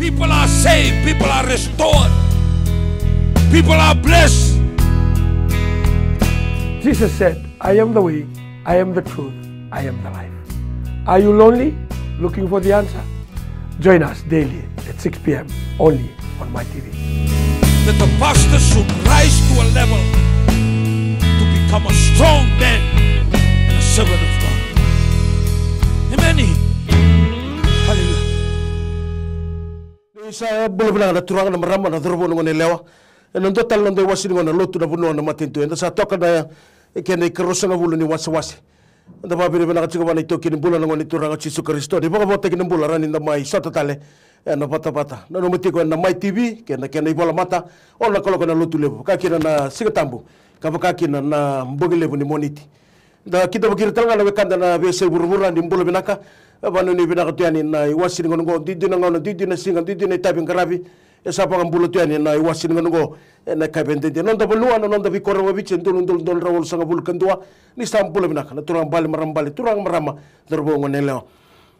People are saved, people are restored, people are blessed. Jesus said, I am the way, I am the truth, I am the life. Are you lonely? Looking for the answer? Join us daily at 6 p.m. only on my TV. That the pastor should rise to a level to become a strong man and a servant of God. Amen. Hallelujah. Isa boleh bilang ada turang na marama na drobo ngone lewa. Nando tal nando wasi ngone lotu na buno na matintu. Enda sa toka na kene kerosa nga bulo ni wasi. Anda ba bire bilang chigo bana itoki ni bulo ngone turang Yesus Kristo. Di baka bote kini bulo rani na mai sota tale. Na pata. Na no mutiko na mai TV kena ibola mata. Ona koloko na lotu levo. Kakina na sigatambu. Kakina na mbogi levo ni moniti. Da kita bakir talanga na wekanda na bese burubura ni mbulo binaka. Bano ni binaka tuani na iwasi ngo didi na ngono didi na singa didi na tabi ngarabi. Esa pa mbulo tuani na iwasi ngo na kabendende. Nonda bolua na nonda bikora wabiche ndol rawol sanga bulu kandua. Ni sta mbulo binaka na turang bali turang marama derbo ngoneleo.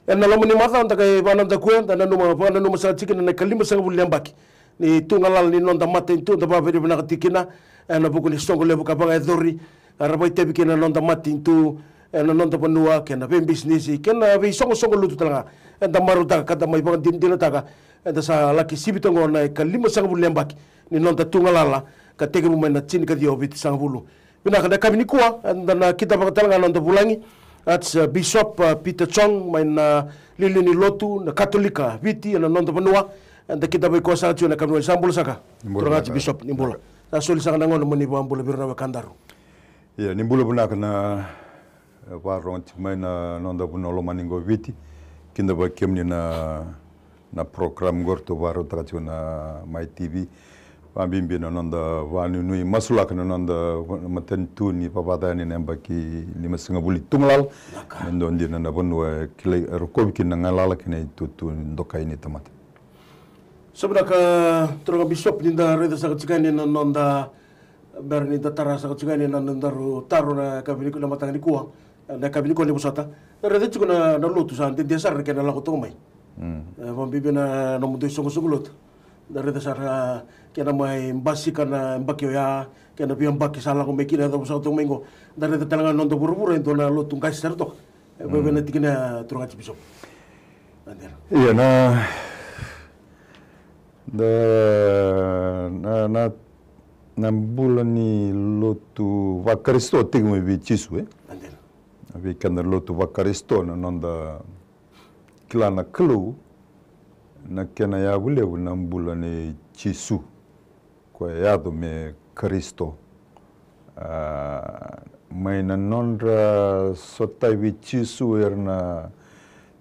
Na lamu ni mata onda kay bananda kuenda na numa sa chikin na kalima sanga bulu yambaki. Ni tungalal ni nonda mate tu onda ba beri binaka tikina na buku ni stongo lebu kabanga edori. Arabai tebi kena nonda mati tu na nonda panua kena ben business kena be songo lutu talanga enda maruta kada mai bang dindina taka enda sa laki sibitongo na kalima sanga bulu lembaki ni nonda tungalala ka tege mu na chini ka dio bit sanga bulu bina kada kabini kuwa enda na kita bang talanga nonda bulangi that's Bishop Peter Chong mai na lilini lotu na katolika viti na nonda panua enda kita be ko sa na kabini sambulu saka turanga Bishop ni bula sa soli sanga ngono moni bambulu birna kandaru. Ya, ni bulu bunak na warong cimai na nonda bunolo maningo viti, kinda ba kemni na program gorto waro takacu na my TV, pambimbi na nonda wanu nui masulak na nonda maten tu ni papata ni namba ki lima senga buli tunglal, nendo ndi na bunwa kile rokobi ki na ngalala kine tu ndoka ini tamat. Sebenarnya terus Bishop ninda reda sangat cikani na nonda berni datara sa kutsigani na ndaru taru na kabini ko na matang ni kuwa na kabini ko ni busata rede chiko na lutu sa ante desar ke na lako tomai bibi na no mundo songo lutu da rede sar ke na mai mbasi kana mbakio ya ke na biam baki sala ko mekina da busata tomengo da rede talanga nondo buruburu ento na lutu ngai serto bebe na tikina turanga Bishop iya na bulani lotu vakaristo tingwe vi chisu vi kana lotu vakaristo na nonda kilana klu na kena ya bule na bulani chisu ko ya do me Kristo mai na nondra sotai vi chisu erna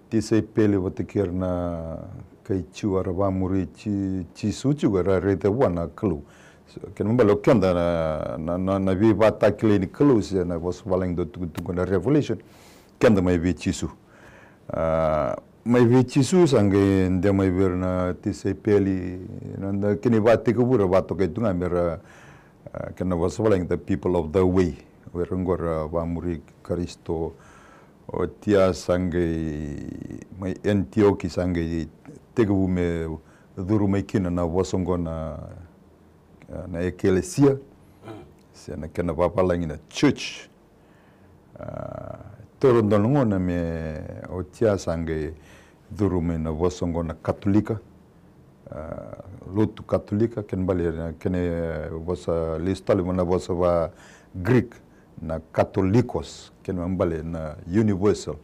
tisai pele votekerna kai chuara va muri chisu chuara rete wana klu Kan mbalo kanda na vi vata kile ni close na was valing do tu na revelation kanda mai vi chisu mai vi chisu sange nde mai ver na tise peli na kini vate ko bura vato ke tunga mera kana was valing the people of the way where ngor va muri Kristo o tia sange mai Antioki sange tegu me duru mai kina na wasongo na ekelesia se na kana papa langi na church toro ndongo na me o tia sange durume na vosongo na katolika lutu katolika ken bale kene vosa listali na vosa va Greek na katolikos ken mbale na universal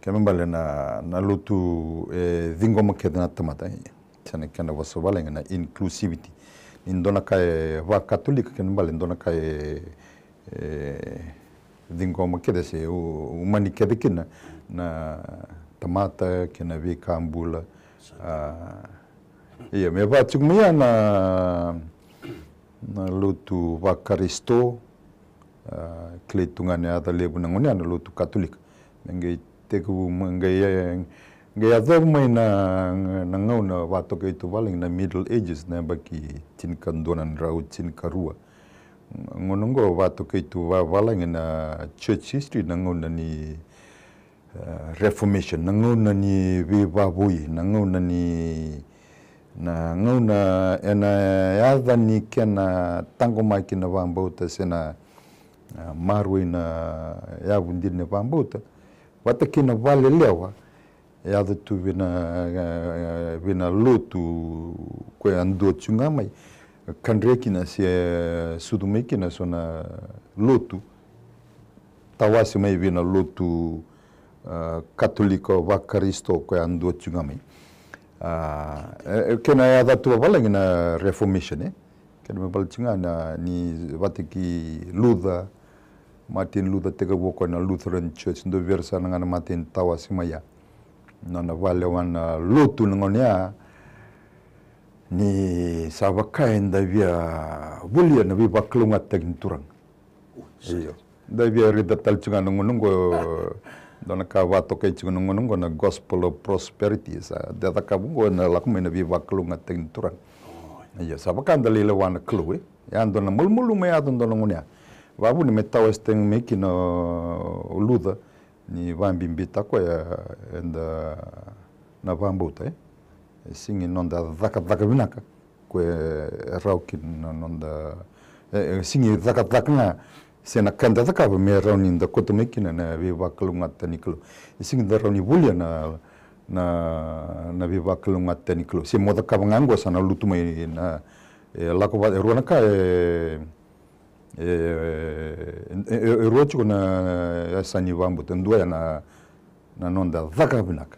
ken mbale na lutu dingoma kedna tamata chane kana vosa valenga na inclusivity indona kai va katolika ken mbale indona kai dingoma kedese umani kedekina na tamata kena vi kambula iya me va chukmia na lutu va Kristo kleitungane ata lebu nangonia na lutu katolik ngai teku ngai ador mai na ngau na va to ke tu valing na middle ages na baki tin kandonan rau tin karua ngonongo va to ke tu va valing na church history ngau na ni Reformation, nangaw na ni Vivavoy, nangaw na ni na nguna ena yadha ni kena tango mai kina vambauta sena marui na yavundi ne vambauta wata kina vale lewa yadha tu vina lotu kwe ando chungamai kandre kina se sudumai kina sona lotu tawasi mai vina lotu katoliko vakaristo kwe ando chungamai kena yadha tu vala ngina reformation kena mabal chungana ni watiki Luther Martin Luther tega woko na Lutheran Church ndo versa ngana Martin tawasi maya nona vale wana lotu ngonia ni sabakai nda via bulia na viva klunga tegin turang iyo nda via rida tal chungana ngonongo dona ka wato kai chungana ngonongo na gospel of prosperity sa data ka bungo na lakme na viva klunga tegin turang iyo sabakai nda lile wana klue ya ndona mulmulu me adon dona ngonia wabu ni metawa steng meki no Luther ni vambimbita kwa ya enda na vambuta singi nonda dhaka vinaka kwa raukin nonda singi dhaka nga sena kanda dhaka me rauni nda koto meki na viva kalungata niklo singi da rauni vulia na viva kalungata niklo si moda kabangango sana lutumai na lako ruana ka rocho na sani vambu tendua na nonda dhaka vinaka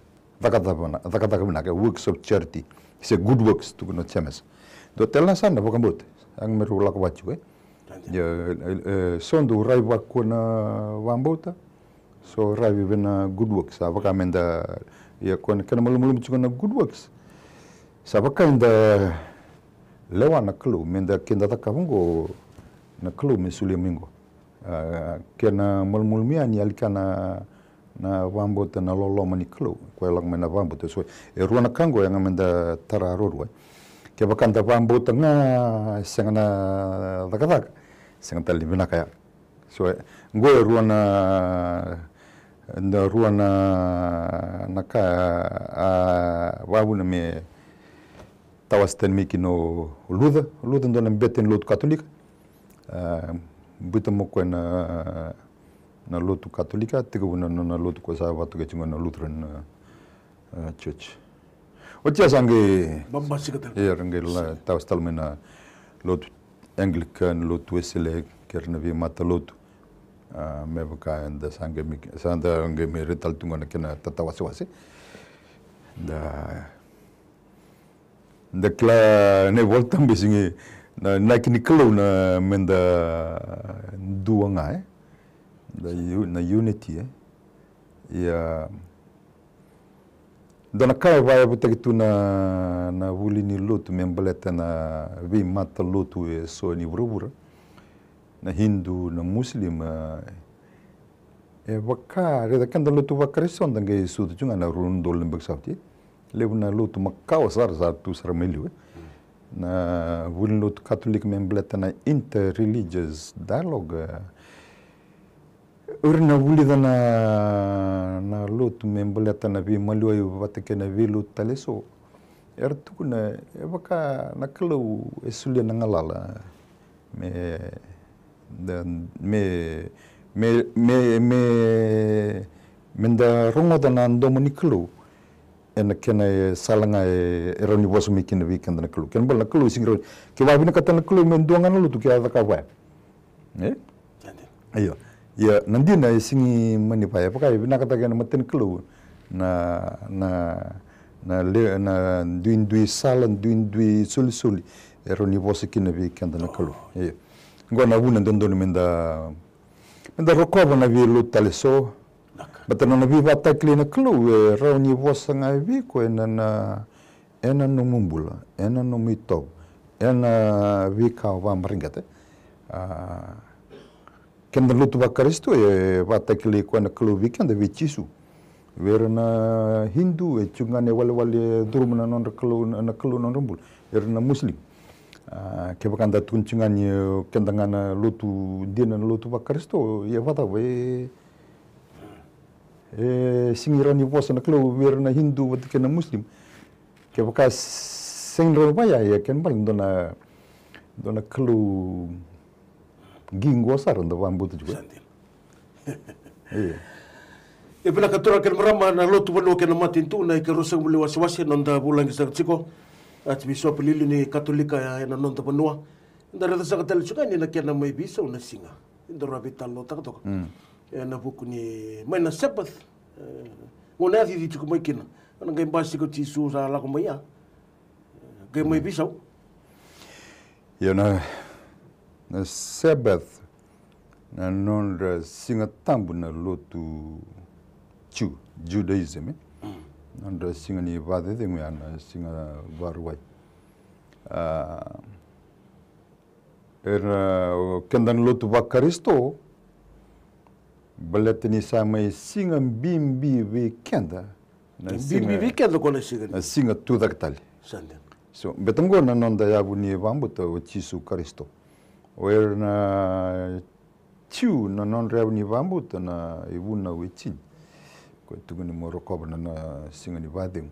works of charity se good works tu no chemes do telna sana vokambut ang meru lako bachu ya sondo rai vakuna vambuta so rai vena good works avakamenda ya kon kana malumulum chukona good works sabakanda lewana klu menda kenda takavungo na klu mesuli mingo kena mulmulmia ni alikana na vambota na lolo mani klu kwa lang mena vambota so ruana kango yang menda tararorwa ke bakanda vambota nga sengana dakadak sengata libina kaya so ngo ruana nda ruana naka wabuna me tawasten mikino Luther ndona beten lot katolika buta mo ko na lotu katolika tigo na lotu ko sa watu ke na Lutheran church otia sange bamba sikata range la tawstal mena lotu Anglican lotu Wesley kerna vi mata lotu me baka anda sange mi sanda range me retal tunga na kena tatawasi da kla ne voltam bisingi na kinikalo na menda duanga na unity ya dona kai vai butekitu na vuli ni lotu membeleta na vi mata lotu so ni burubura na Hindu na Muslim vaka reda kanda lotu vakaristo ndange sudu junga na rundo lembek sauti lebuna lotu makau sar tu sarameliu na vuli lotu Catholic membeleta na interreligious dialogue urna vuli na lotu membeleta na vi malui vateke na vi lotu taleso ertu na vaka na kalau esulia na ngalala menda rongo dana ndomoni kalau ena kena salanga eroni bosu mikina weekend na kelu ken bal na kelu singro ke wa bina kata na kelu menduangan lu tu ke ada ka wa ayo ya nandi na singi mani pa ya pakai bina kata ken maten kelu na duin salan duin suli eroni bosu kina weekend na kelu ayo ngona buna ndondoni menda rokova na vi lu taleso batana na viva takli na klu rauni vosanga vi ko ena no mumbula ena no mito ena vi ka va maringate kenda lutu vakaristo va takli ko na klu vi kenda vi chisu vera na Hindu chungane wale durumna non klu non rumbul era na Muslim ke bakanda tuncungani kenda ngana lutu dina lutu vakaristo ye vata we singirani vosa na klo ver na Hindu wat ke na Muslim ke baka sengro ba ya ken bal dona kelu gingo sar ndo vambuta juga. E pela katura ken marama na lotu vano ken matintu na ke rosa muli wasiwasi nonda bulang sa tsiko at biso pelili ni katolika ya na nonda vanua ndara sa katel suka ni na kena mai biso na singa ndara bitalo takto e na buku ni mai na Sabbath ngona di tsiko mai kina na ngai basi ko tisu sa la ko mai ya ke mai biso ya na Sabbath na nonda singa tambu na lotu Judaism nanda singa ni vade de ngana singa varuai kendan lotu va Kristo baletni samai singa bimbi we kenda na bimbi we kenda kona singa tu daktali sande so betango na nanda yabu ni vambuta o Jesu Kristo na tiu na non rev ni vambuta na ibuna we chin tuguni morokoba na singa ni vading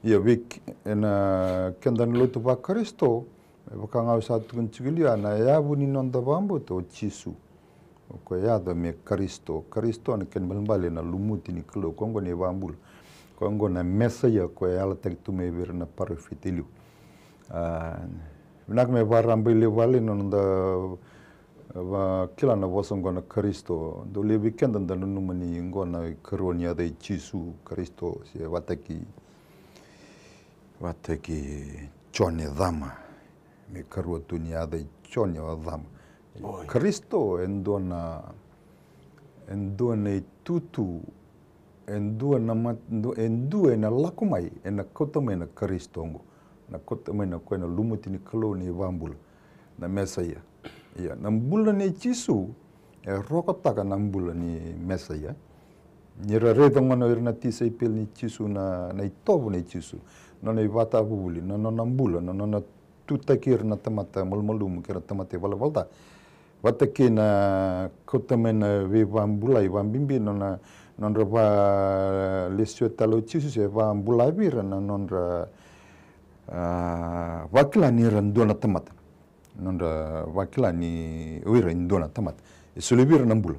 ia wik na kendan lotu va Kristo bakanga sa tugun chigilia na yabu ni nonda vambo to Jesu ko yada me Kristo na ken balbale na lumuti ni klo kongo ni vambul kongo na mesaya ko yala tek tu me ver na parfitilu nak me varambile vale nonda va kila na vosongo na Kristo do le weekend nda numani ngona karonia de Jesu Kristo se wataki chone dama me karo dunia de chone dama Kristo endona tutu endua lakumai ena kotome na Kristo ngo na kotome na kwena lumutini koloni vambul na mesaya ya nambula ni Jesu rokotaka nambula ni mesaya nira reda ngona irna tisa ipel ni Jesu na itobu ni Jesu nona ivata bubuli nona nambula nona tutakir na tamata malmalum kira tamate wala walda watake na kotamena we vambula ivambimbi nona va lesio talo Jesu se vambula vira nona wakila ni randona tamata nonda wakila ni uira indona tamat sulibir nambula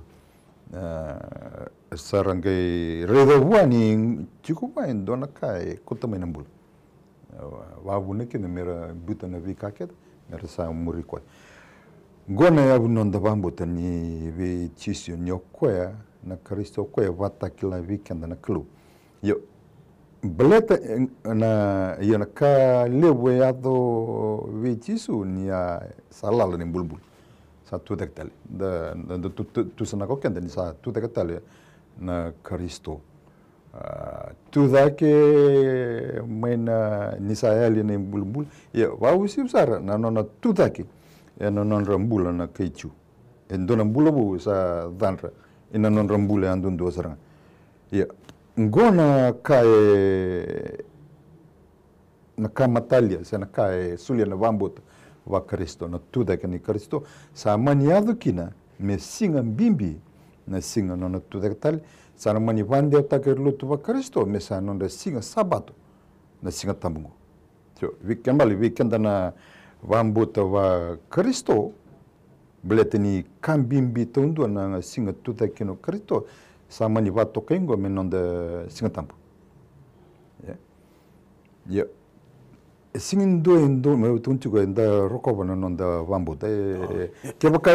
sarangai reda wani chikupa indona kai kotama nambula wabu neke ne mera buta na vika ket mera sa muri kwa gona ya nonda bambo tani we chisio nyokoya na Kristo kwa vata kila weekend na klu yo beleta na yana ka lewe ado we Jesu ni salala ni bulbul sa tu dektale da tu sana ko kenda ni sa tu dektale na Kristo tu da ke mena ni sa ali ni bulbul ya wa usib sara na nona tu da ke ya non rambula na keichu endona bulabu sa danra ina non rambula andun do sara ya ngona kae na kamatalia sana kae sulia na vambota va Kristo na tuda kani Kristo sa maniado kina me singa bimbi na singa no tuda tal sana mani vande takerlo tu va Kristo me sa no singa sabato na singa tambungo so weekend na vambota va Kristo bleteni kambimbi tondo na singa tuda kino Kristo samani vato kengo menonda singatampo ya singindo me tuntugo enda rokoba nonda vambuta ke baka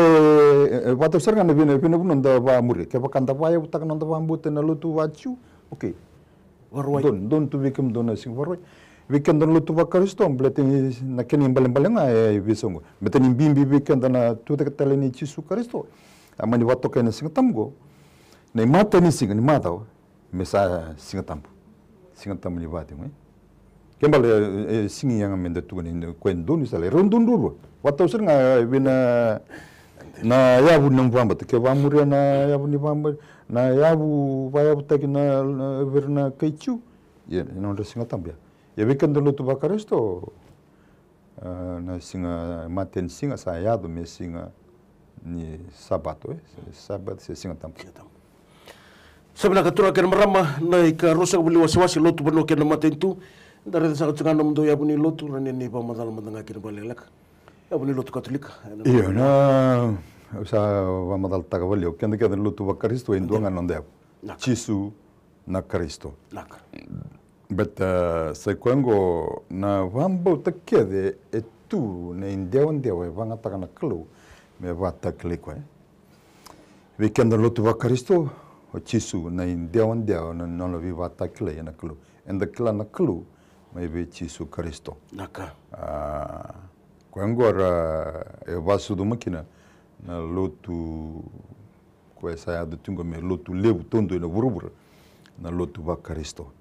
vato serga na vine nonda va muri ke baka nda vai utak nonda vambuta na lutu vachu okay waroi don tu vikem dona sing waroi vikem don lutu va Kristo blete na keni mbalenga visongo beteni bimbi vikem na tu te teleni Jesu Kristo amani vato kena singatamgo na mata ni singa ni mata mesa singatampo ni vate mai kembal singi yang amenda tu ni kwendo ni sale rondunduru wata usenga vina na yabu nambamba ke vamure na yabu ni vamba na yabu vayabu takina verna kaichu ya no singatampo ya weekend lo tu va Kristo na singa maten singa sa yado me singa ni sabato sabat se singatampo Sabna katura ken marama na ka rosa buli wasiwasi lotu bano ken matentu Dari sa tsangana mdo ya buni lotu rani ni pa madal madanga kini balelak. Ya buni lotu Katolika. Iya na sa wa madal taga valio kende kende lotu wa Kristo induanga nonde. Chisu na Kristo. Naka. But sa kwengo na wambo takede etu na indewan dewa vanga taga na klu me vata klikwe. We kende lotu wa Kristo o chisu na indewan dewa na nono vi vata kle na klu. Enda kila na klu mai ve chisu Kristo. Naka. Kwangora e vasu do makina na lotu kwa saya do tungo me lotu levu tondo na vurubura na lotu va Kristo.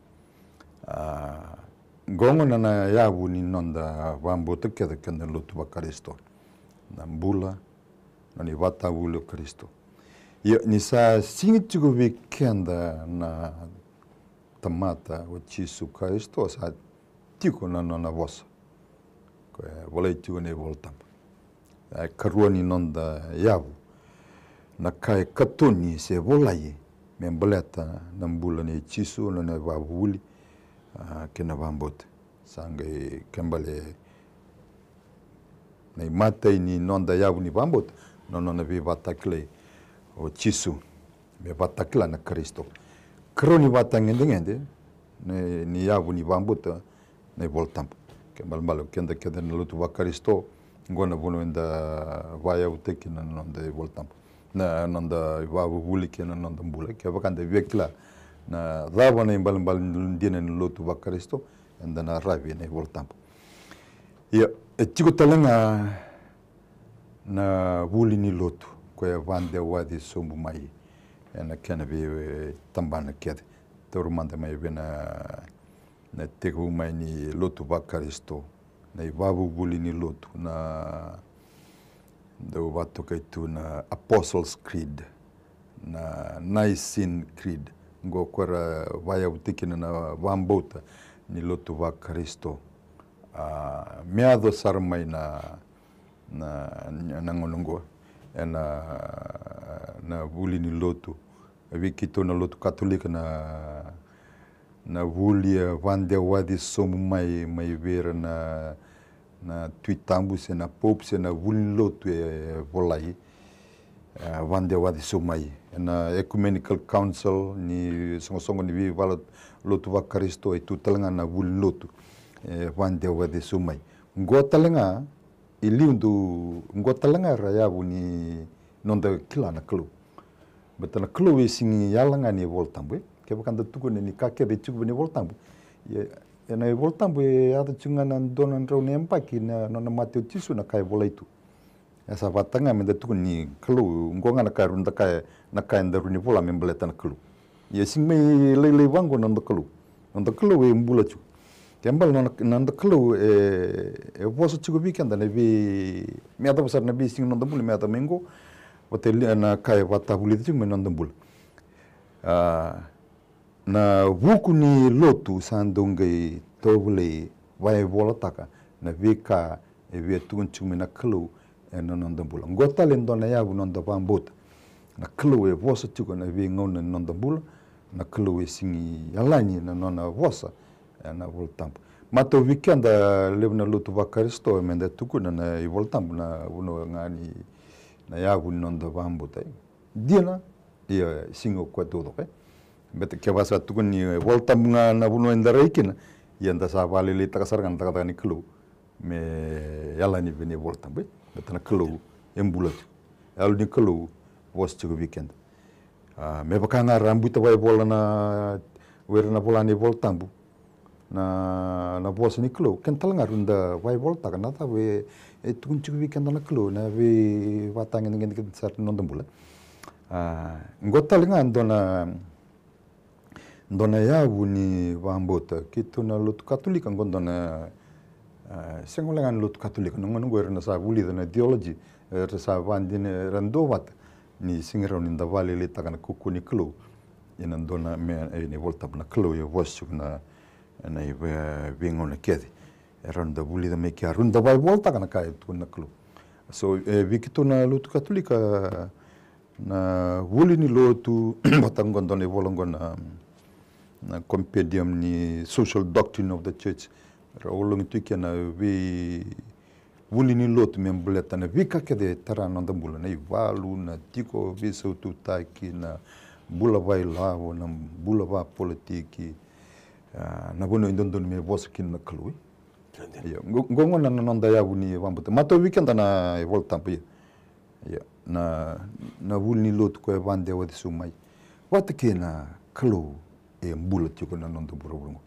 Gongo na yavu ni nonda vambo tekeda kenda lotu va Kristo. Na mbula na ni vata vulo Kristo. Ni sa singi tugo vi kenda na tamata o chisu Kristo sa tiko na nona vosa. Volei tiko ne voltam. Karuani nonda yavu. Na kai katoni se volai. Membaleta na mbula ne chisu na vavuli. Kena vambote. Sangai kembale. Na imate ni nonda yavu ni vambote. Nona vi vatakle o chisu. Me vatakla na Kristo. Kroni vatangende ni yavu ni vambote. Na voltam. Kembal kenda kenda na lutu wa Kristo ngona bono enda vaya uteki na nonda voltam na nonda vavu vulike na nonda mbula ke vakanda vekla na dava na mbal ndine na lutu wa Kristo enda na ravi na voltam ya etiko talanga na vuli ni lutu kwa vande wadi sombu mai na kana be tambana kede tormanda mai bena na teko mai ni lotu va Kristo na ivavu buli ni lotu na do vato kaitu na Apostles Creed na Nicene Creed ngo kwara vaya utikina na vambota ni lotu va Kristo meado sarmai na ngolongo na buli ni lotu vikito na lotu Katolika na vulia vande wadi somu mai vera na tuitambu se na pope se na vuli lotu volai vande wadi somai na ecumenical council ni songo ni vi vala lotu va Kristo e tutalanga na vuli lotu vande wadi somai ngotalanga iliundu ngotalanga rayavu ni nonda kila na klu betana klu e singi yalanga ni voltambu ke bakanda tuku ni kake de tuku ni voltambu ya na voltambu ada chunga na dona ndro ne empaki na nona mateo tisu na kai volaitu esa vatanga menda tuku ni klu ngonga na karunda kai na kai ndaru ni vola membeleta na klu ya sing me lele wango na ndo klu e mbula chu kembal na ndo klu e voso chugo weekend na vi me ata pasar na bi sing ndo mbula me ata mengo hotel na kai vata buli tu me ndo mbula na vuku ni lotu sandongai tobule vai vola taka na vika e via tunchu na klu e nonda bula ngota lendo na yavu nonda vambota na klu e vosa tuko na vi ngona nonda bula na klu e singi alani na nona vosa na voltampo mato weekenda levna lotu va Kristo e menda tuko na voltampo na uno ngani na yavu nonda vambota diana ia singo kwa todo bet ke basa tukun ni volta bunga na buno endareikina yanda sa vale le takasar kan takata ni klu me yalla ni veni volta be bet na klu embulat yalla ni klu was to weekend me bakanga rambuta vai bola na wer na bola ni volta bu na bos ni klu kan talanga runda vai volta kan ta we tukun chu weekend na klu na we watang ngin ngin sar non dambula ngotalinga ndona yavu ni vambota kitu na lutu Katolika ngondona sengolangan lutu Katolika ngongo na sa vuli na theology sa vandine randovat ni singero ni ndavali le takana kuku ni klu ina ndona me ni volta na klu yo vosu na vingona kedi randa vuli da me kia runda vai volta kana kai tu na klu so vikitu na lutu Katolika na vuli ni lotu batangondone volongona na compendium ni social doctrine of the church ra olong tu kena vi wuli ni lot membuleta na vika ke de tarana da bula nei valu na tiko vi so tu taki na bula vai lavo na bula va politiki na bono indondon me voskin na klui gongo na nonda ya buni vambuta mato weekend na volta pa ya na wuli ni lot ko vande wa sumai wat ke na klu e mbula tiko na nonda burungo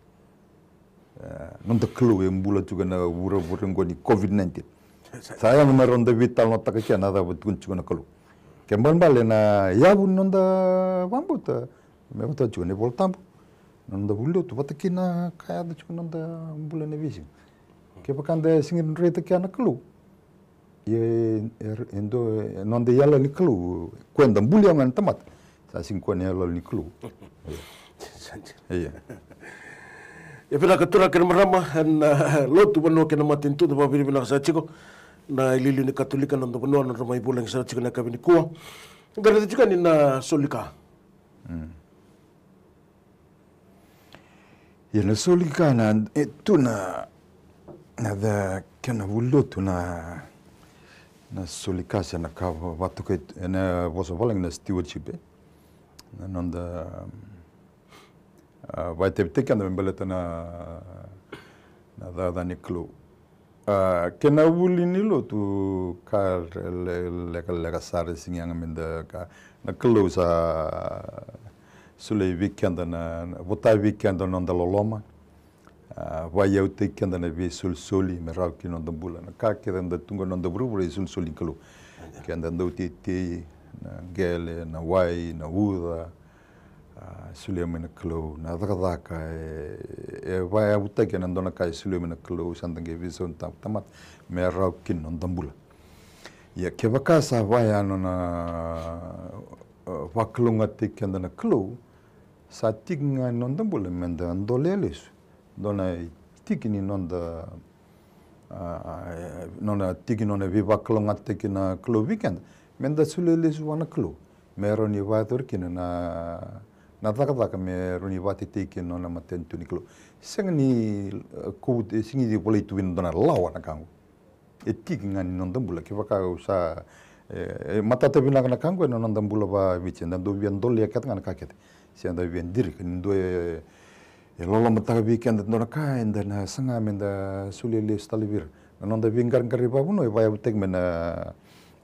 nonda klu e mbula tiko na burungo ni covid-19 saya meronda vital nota ke na da butun tiko na klu kemban bale na ya bun nonda vambuta me bota tiko ne volta nonda bulo tu wat ke na kaya da tiko nonda mbula ne vision ke pakanda singin rete ke na klu ye endo nonde yala ni klu kwenda mbuli yang tamat sa sing kwenda yala ni klu iya e pena katura ke marama en lotu bono ke na matintu da babiri bina sa chiko na ililu ni katolika nonde bono na mai bulang sa chiko na kabini kuwa ngara chiko ni na solika ye na solika na tu na da kana bulotu na solika sa na ka watu ke na voso volang na stewardship na nonda vai te tekanda mbeleta na da ni klu kena wuli ni lo tu ka le sare singyang menda ka na klu sa sule weekend na vota weekend nonda loloma vai eu tekanda na vi soli merau ki nonda bula na ka ke nda tungo nonda buru soli klu kenda ndo ti na gele na wai na uda Suleiman klo na daka e vai abuta ke nandona kai Suleiman klo sandange vision tamat me raukin nondambula ya ke vakasa vai anona vaklunga tikenda klo sa tinga nondambula menda ndoleles dona tikini nonda nona tikini nona vivaklunga tikina klo weekend menda suleles wana klo meroni vator kina na daka me roni vati teke no na matentu ni klo sengni ko singi di boleh tu win dona lawa na kangu tiki ngani non dambula ke vaka usa mata te bina na kangu no non dambula va vicenda do vian dolia kat ngana kaket senda vian dir kin do lolo mata weekend dona ka enda na sanga menda sulele stalivir non da vingar ngari babu no vai utek mena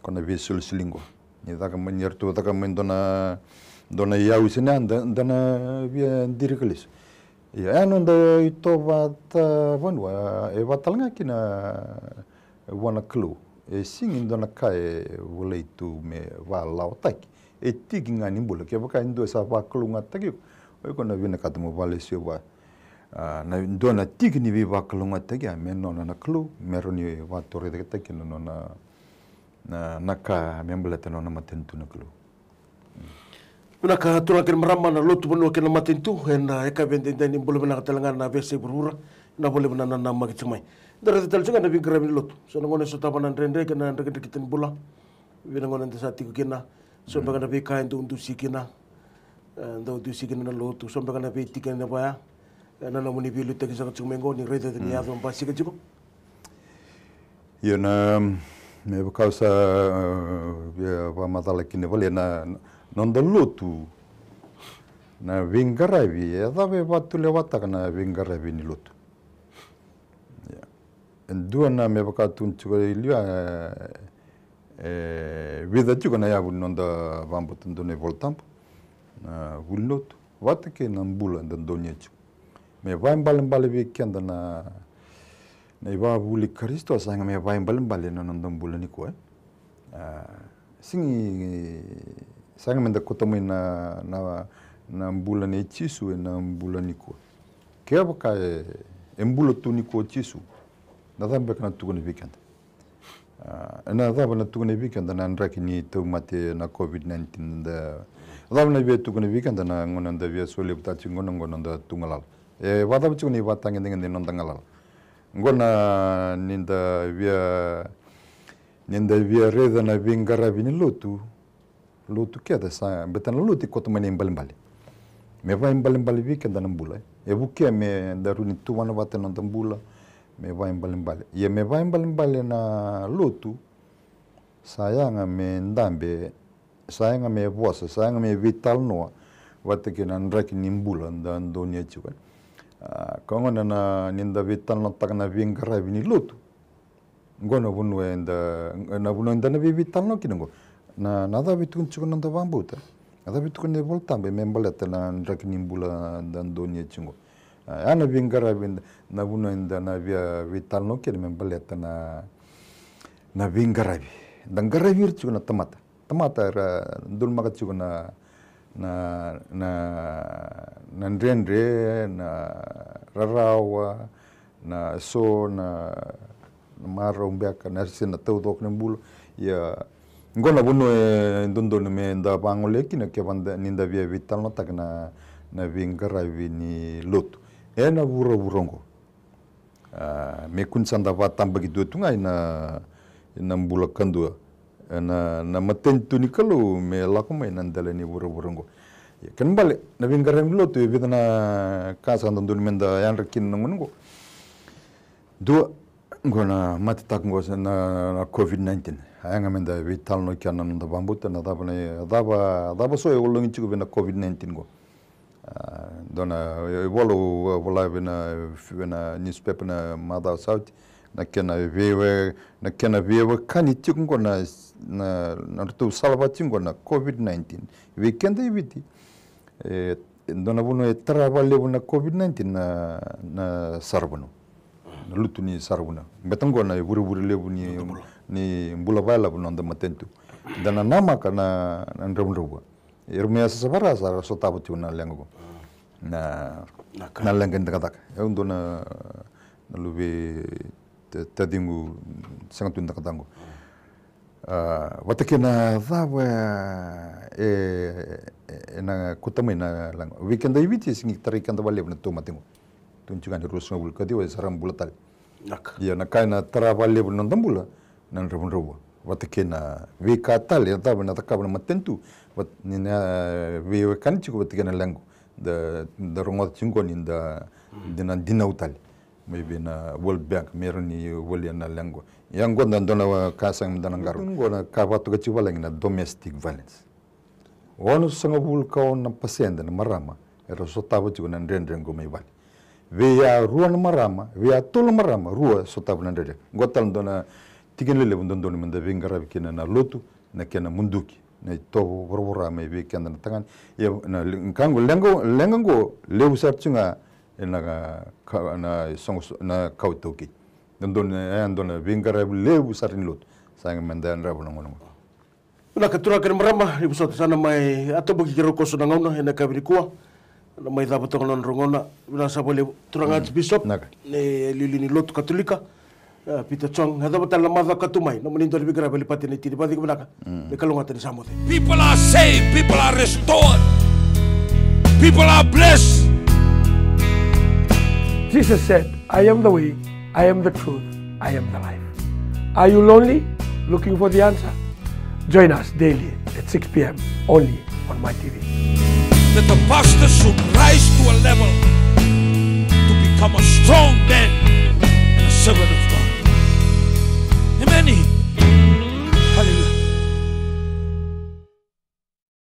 kona visul silingo ni daka menyertu daka mendona dona yau sini dana via dirikelis ya anu da itu vata vanwa vatalanga kina wana klu singin dona kai volei tu me va lautaki tiginga ni bula ke baka indo sa va klu ngataki oi kona vina katamu valesio va na dona tigni vi va klu ngataki ameno na klu meroni va tore de takino na naka membeleta no na matentu na klu Una ka tura ke marama na lotu bono ke na matentu na eka vende ndani bolo na talanga na vese burura na bole na magitmai dara tal chunga na vingra min lotu so ngone so tabana rende ke na ndeke kitin bula vina ngone ndesa tiku kena so mbaka na be ka ndu sikina ndo du sikina na lotu so mbaka na be tikena na baya na na muni bilu teki sa chumengo ni rede ni ado mbasi ke chiko na me causa via va matala kine vale na non da lotu na vingaravi dave vatu levata na vingaravi ni lotu ya dua na me vaka tunchu ilia vida chuko na ya non da vambo tundone voltampo na vulnotu vata ke na mbula ndonya chu me vai mbale weekend na iba vuli Kristo sanga me vai mbale na ndombula ni ko singi sanga menda kotomu na mbula ni chisu na mbula ni ko ke baka mbula tu ni ko chisu na dhambe kana tu ni weekend na dhambe na tu ni weekend na ndraki ni to mate na covid-19 da dhambe na tu ni weekend na ngona nda via sole butati ngona nda tungalal wada bichu ni watange ndenga nda ngalal ngona ninda via reda na vingara vini lotu keda sa betana lotu kotomani mbalimbali me vai mbali weekend na mbula e bukia me daruni tu wana wate na mbula me vai mbali ye me vai mbali na lotu sayanga me ndambe sayanga me vosa sayanga me vital noa wate ke na ndraki ni mbula nda ndonia chuka kongona na ninda vital no takana vingara vini lotu ngona bunwe na bunwe nda na vital no kingo na nada vitun chuka nda vambuta ada bitu kene voltambe membaleta na ndraki nimbula dandonia chingo ana vingara vinda na buno inda na via vital no kene membaleta na vingara dangara vir chingo na tamata ra ndul maga chingo na ndrendre na rarawa na so na mara umbeaka na sina tawdok nembul ya ngona buno ndondo me nda bangole kina ke banda ninda via vital no tak na vingara vini lotu ena buro burongo me kun sanda vatam bagi do tunga ina mbula kandu na matentu ni kalu me lako mai nandale ni buro burongo kan bale na vingara vini lotu vidana kasa ndondo menda yan rekin ngongo do ngona matatak ngos na COVID-19 ayanga menda vital no kiana nda bambuta na daba so yolongi chigo bena COVID-19 go dona wala bena newspaper na mada south na kena vewe kani chigo na tu salva chigo na COVID-19 weekend eviti dona buno travel na COVID-19 na sarbono lutu ni saruna betango na buru lebu ni mbula bala bunonda matentu dana nama kana ndramruwa irmea sabara sara sotaba tuna lengo na lengen daga eundo na luve tadingu sangatun daga watakena dawa na kutame na lang weekend eviti singi tarikan da bale na tomatingo tunjukan rusna bul kadiwa saram bulatal ya na kaina travale bul nondambula nan rabun watakena vika tal ya taba na takaba na matentu wat nina we kanchi ko watakena lango da rongot chingo ninda dina utal maybe na World Bank meroni woliana lango yango ndona kasang danangaru ngona kabatu kachiwalang na domestic violence wonu sangabul ka na pasenda na marama era sotaba chigo na ndrengo may bali via rua marama via tolo marama rua sotaba na ndrengo gotal ndona tigenlele bundondoni menda vingara kina na lotu na kena munduki na to borora may be kenda na tangan ya na kango lengo lebu sarchinga na songo na kautoki ndona vingara lebu sarin lotu sang menda nrabu ngono na katura kan marama ibu sot sana mai atobuki kiro koso na ngona ena kabirikua na mai daba tongona rongona na sabole turanga bishop ne lilini lotu katolika Peter Chong hada batal lamada katumai no menindo bigara bali patene tiri badi kebelaka de kalonga tani samode. People are saved, people are restored, people are blessed. Jesus said, I am the way, I am the truth, I am the life. Are you lonely, looking for the answer? Join us daily at 6 p.m. only on my TV. That the pastor should rise to a level to become a strong man and a servant of God. Amen.